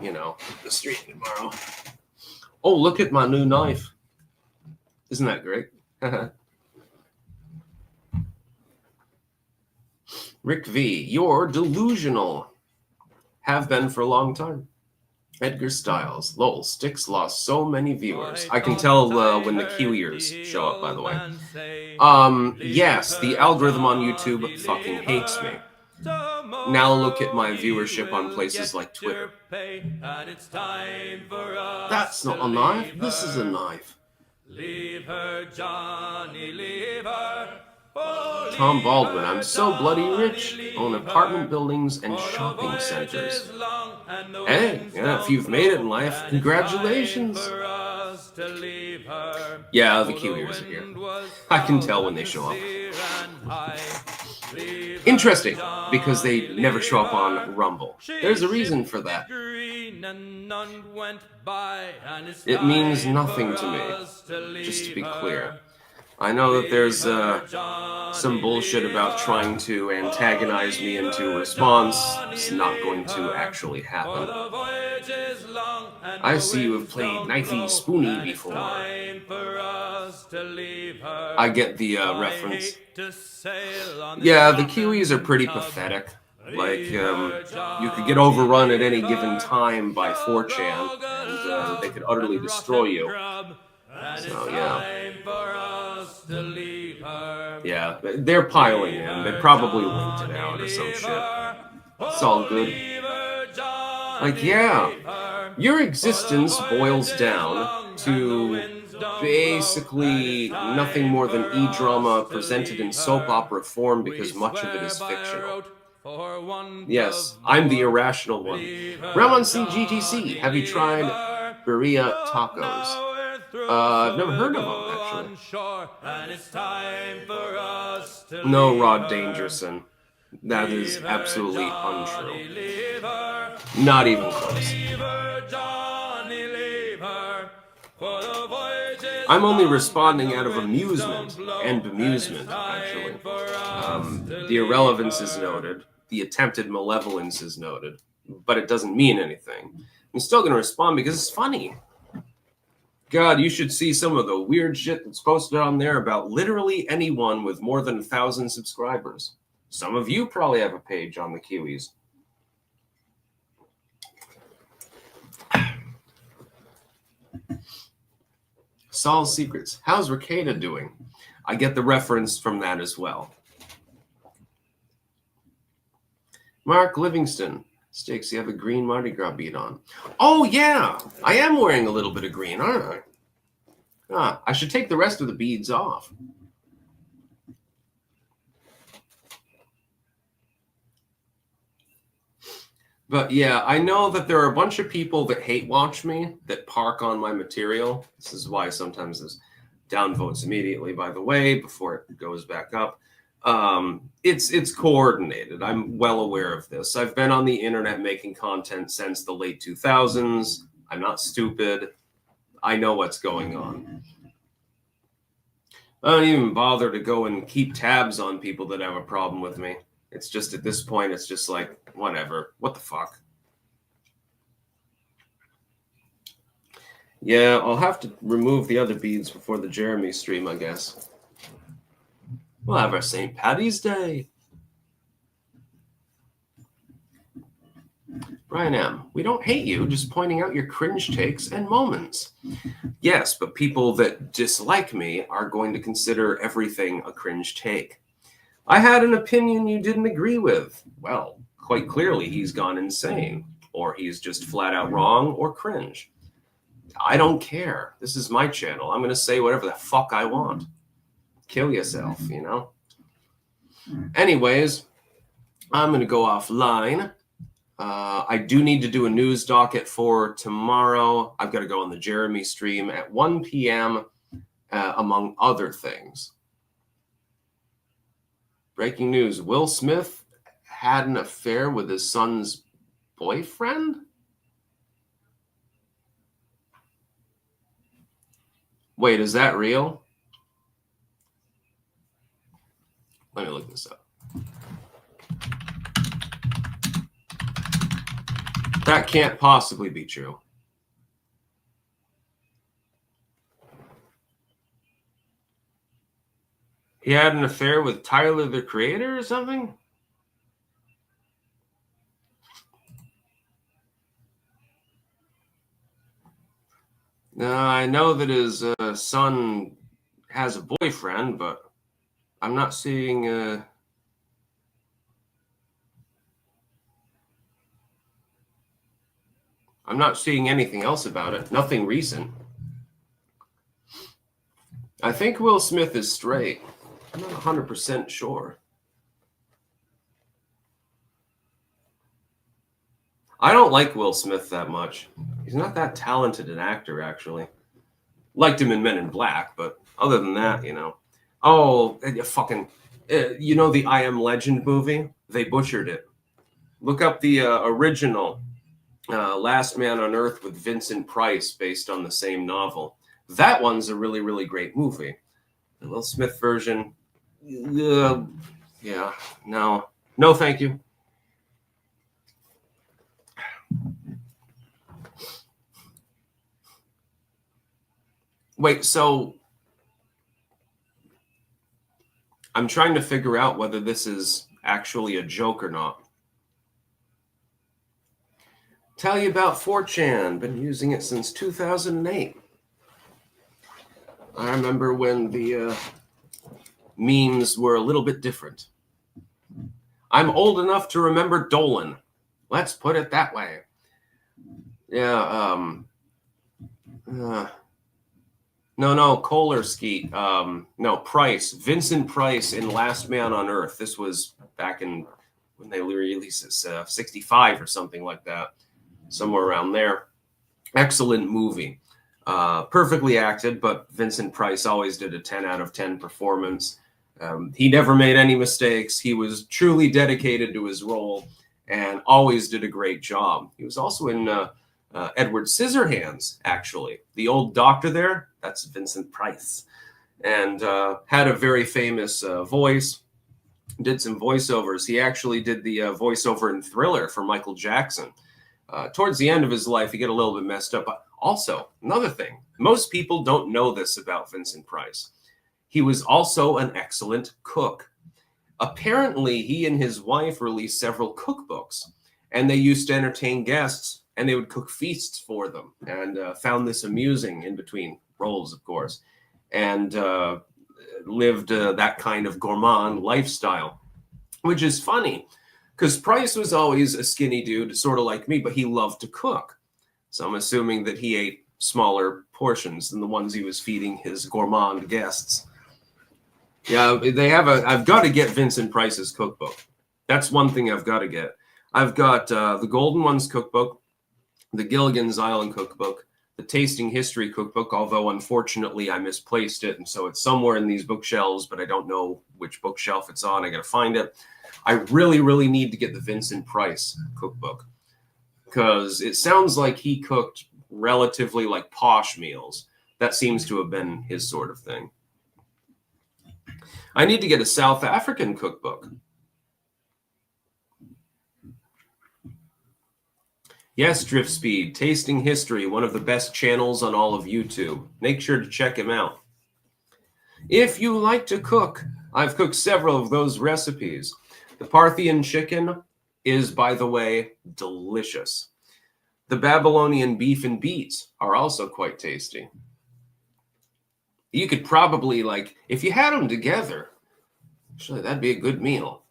you know, the stream tomorrow. Oh, look at my new knife. Isn't that great? Rick V, you're delusional. Have been for a long time. Edgar Styles, lol, Styxxx lost so many viewers. I can tell when the Kiwiers show up, by the way. Yes, the algorithm on YouTube fucking hates me. Now look at my viewership on places like Twitter. That's not a knife. This is a knife. Leave her, Johnny, leave her. Tom Baldwin, I'm so bloody rich. Own apartment buildings and shopping centers. Hey, yeah, if you've made it in life, congratulations. Yeah, the Kiwiers are here. I can tell when they show up. Interesting, because they never show up on Rumble. There's a reason for that. It means nothing to me, just to be clear. I know that there's some bullshit about trying to antagonize me into a response. It's not going to actually happen. I see you have played Knifey Spoony before. I get the reference. Yeah, the Kiwis are pretty pathetic. Like, you could get overrun at any given time by 4chan, and they could utterly destroy you. So, yeah. Yeah, they're piling in. They probably linked it out or some shit. It's all good. Like, yeah, your existence boils down to basically nothing more than e-drama presented in soap opera form because much of it is fictional. Yes, I'm the irrational one. Ramon C. GTC, have you tried birria tacos? I've never heard of them, actually. No, Rod Dangerson. That is absolutely untrue. Not even close. I'm only responding out of amusement and bemusement, actually. The irrelevance is noted. The attempted malevolence is noted. But it doesn't mean anything. I'm still going to respond because it's funny. God, you should see some of the weird shit that's posted on there about literally anyone with more than 1,000 subscribers. Some of you probably have a page on the Kiwis. Saul's Secrets. How's Ricada doing? I get the reference from that as well. Mark Livingston. Stixxx, you have a green Mardi Gras bead on. Oh, yeah. I am wearing a little bit of green, aren't I? I should take the rest of the beads off. But yeah, I know that there are a bunch of people that hate watch me, that park on my material. This is why sometimes there's downvotes immediately, by the way, before it goes back up. It's coordinated. I'm well aware of this. I've been on the internet making content since the late 2000s. I'm not stupid. I know what's going on. I don't even bother to go and keep tabs on people that have a problem with me. It's just at this point, it's just like, whatever. What the fuck? Yeah, I'll have to remove the other beads before the Jeremy stream, I guess. We'll have our St. Paddy's Day. Brian M., we don't hate you, just pointing out your cringe takes and moments. Yes, but people that dislike me are going to consider everything a cringe take. I had an opinion you didn't agree with. Well, quite clearly he's gone insane, or he's just flat out wrong or cringe. I don't care. This is my channel. I'm going to say whatever the fuck I want. Kill yourself, you know? Anyways, I'm going to go offline. I do need to do a news docket for tomorrow. I've got to go on the Jeremy stream at 1 p.m., among other things. Breaking news. Will Smith had an affair with his son's boyfriend? Wait, is that real? Let me look this up. That can't possibly be true. He had an affair with Tyler, the Creator, or something? I know that his son has a boyfriend, but I'm not seeing... I'm not seeing anything else about it. Nothing recent. I think Will Smith is straight. I'm not 100% sure. I don't like Will Smith that much. He's not that talented an actor, actually. Liked him in Men in Black, but other than that, you know. Oh, fucking... you know the I Am Legend movie? They butchered it. Look up the original Last Man on Earth with Vincent Price, based on the same novel. That one's a really, really great movie. The Will Smith version, yeah, no, thank you. Wait, so I'm trying to figure out whether this is actually a joke or not. Tell you about 4chan. Been using it since 2008. I remember when the memes were a little bit different. I'm old enough to remember Dolan. Let's put it that way. Yeah, no, Kohler-Skeet. No, Price. Vincent Price in Last Man on Earth. This was back in when they released this, 65 or something like that. Somewhere around there. Excellent movie. Perfectly acted, but Vincent Price always did a 10 out of 10 performance. He never made any mistakes. He was truly dedicated to his role and always did a great job. He was also in Edward Scissorhands, actually. The old doctor there, that's Vincent Price. And had a very famous voice, did some voiceovers. He actually did the voiceover in Thriller for Michael Jackson. Towards the end of his life, he got a little bit messed up. But also, another thing, most people don't know this about Vincent Price. He was also an excellent cook. Apparently, he and his wife released several cookbooks, and they used to entertain guests, and they would cook feasts for them, and found this amusing in between roles, of course, and lived that kind of gourmand lifestyle, which is funny, because Price was always a skinny dude, sort of like me, but he loved to cook. So I'm assuming that he ate smaller portions than the ones he was feeding his gourmand guests. Yeah, they have I've got to get Vincent Price's cookbook. That's one thing I've got to get. I've got the Golden Ones cookbook, the Gilligan's Island cookbook, the Tasting History cookbook, although unfortunately I misplaced it, and so it's somewhere in these bookshelves, but I don't know which bookshelf it's on. I got to find it. I really, really need to get the Vincent Price cookbook, because it sounds like he cooked relatively like posh meals. That seems to have been his sort of thing. I need to get a South African cookbook. Yes, Drift Speed, Tasting History, one of the best channels on all of YouTube. Make sure to check him out. If you like to cook, I've cooked several of those recipes. The Parthian chicken is, by the way, delicious. The Babylonian beef and beets are also quite tasty. You could probably, like, if you had them together, actually, that'd be a good meal.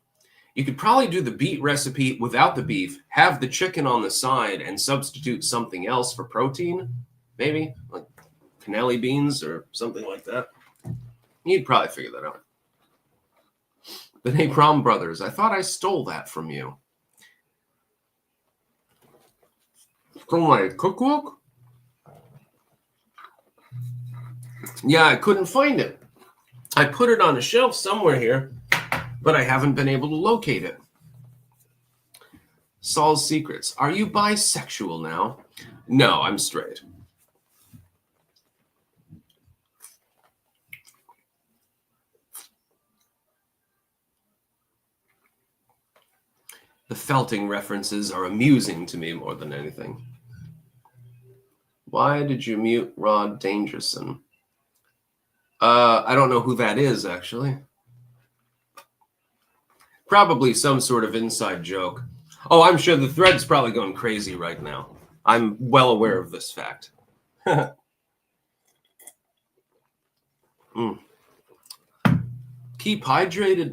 You could probably do the beet recipe without the beef, have the chicken on the side, and substitute something else for protein. Maybe, like cannelli beans or something like that. You'd probably figure that out. The Napalm Brothers, I thought I stole that from you. From my cookbook? Yeah, I couldn't find it. I put it on a shelf somewhere here, but I haven't been able to locate it. Saul's Secrets. Are you bisexual now? No, I'm straight. The felting references are amusing to me more than anything. Why did you mute Rod Dangerson? I don't know who that is, actually. Probably some sort of inside joke. Oh, I'm sure the thread's probably going crazy right now. I'm well aware of this fact. Keep hydrated.